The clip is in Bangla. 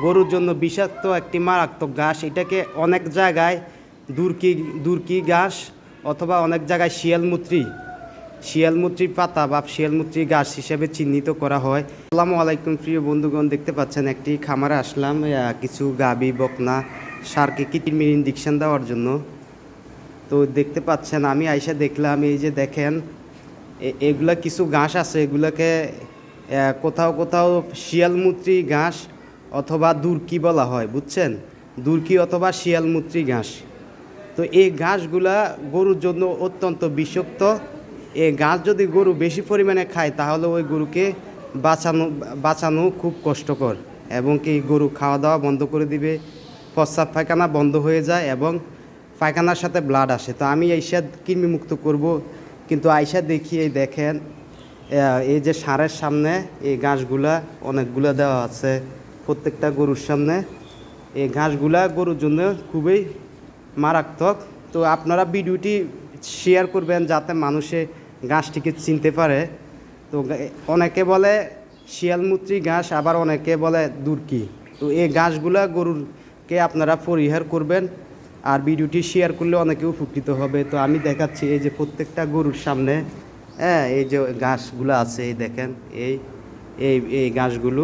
গরুর জন্য বিষাক্ত একটি মারাত্মক ঘাস। এটাকে অনেক জায়গায় দুর্কি ঘাস অথবা অনেক জায়গায় শিয়ালমূত্রি পাতা বা শিয়ালমূত্রি ঘাস হিসেবে চিহ্নিত করা হয়। আসসালামু আলাইকুম প্রিয় বন্ধুগণ, দেখতে পাচ্ছেন একটি খামারে আসলাম কিছু গাবি বকনা সারকে কৃত্রিম ইঞ্জেকশন দেওয়ার জন্য। তো দেখতে পাচ্ছেন আমি আইসা দেখলাম, এই যে দেখেন এগুলা কিছু ঘাস আছে, এগুলোকে কোথাও কোথাও শিয়ালমূত্রি ঘাস অথবা দুর্কি বলা হয়, বুঝছেন, দুর্কি অথবা শিয়ালমূত্রি ঘাস। তো এই ঘাসগুলা গরুর জন্য অত্যন্ত বিষাক্ত। এই ঘাস যদি গরু বেশি পরিমাণে খায় তাহলে ওই গরুকে বাঁচানো খুব কষ্টকর, এবং কি গরু খাওয়া দাওয়া বন্ধ করে দিবে, প্রস্রাব পায়খানা বন্ধ হয়ে যায় এবং পায়খানার সাথে ব্লাড আসে। তো আমি আইসা কৃমিমুক্ত করব, কিন্তু আইসা দেখি এই দেখেন এই যে ষাঁড়ের সামনে এই ঘাসগুলা অনেকগুলো দেওয়া আছে প্রত্যেকটা গরুর সামনে। এই ঘাসগুলা গরুর জন্য খুবই মারাত্মক। তো আপনারা ভিডিওটি শেয়ার করবেন যাতে মানুষে ঘাসটিকে চিনতে পারে। তো অনেকে বলে শিয়ালমূত্রি ঘাস, আবার অনেকে বলে দুর্কি। তো এই ঘাসগুলা গরুরকে আপনারা পরিহার করবেন, আর ভিডিওটি শেয়ার করলে অনেকে উপকৃত হবে। তো আমি দেখাচ্ছি এই যে প্রত্যেকটা গরুর সামনে এই যে ঘাসগুলো আছে, এই দেখেন এই এই এই ঘাসগুলো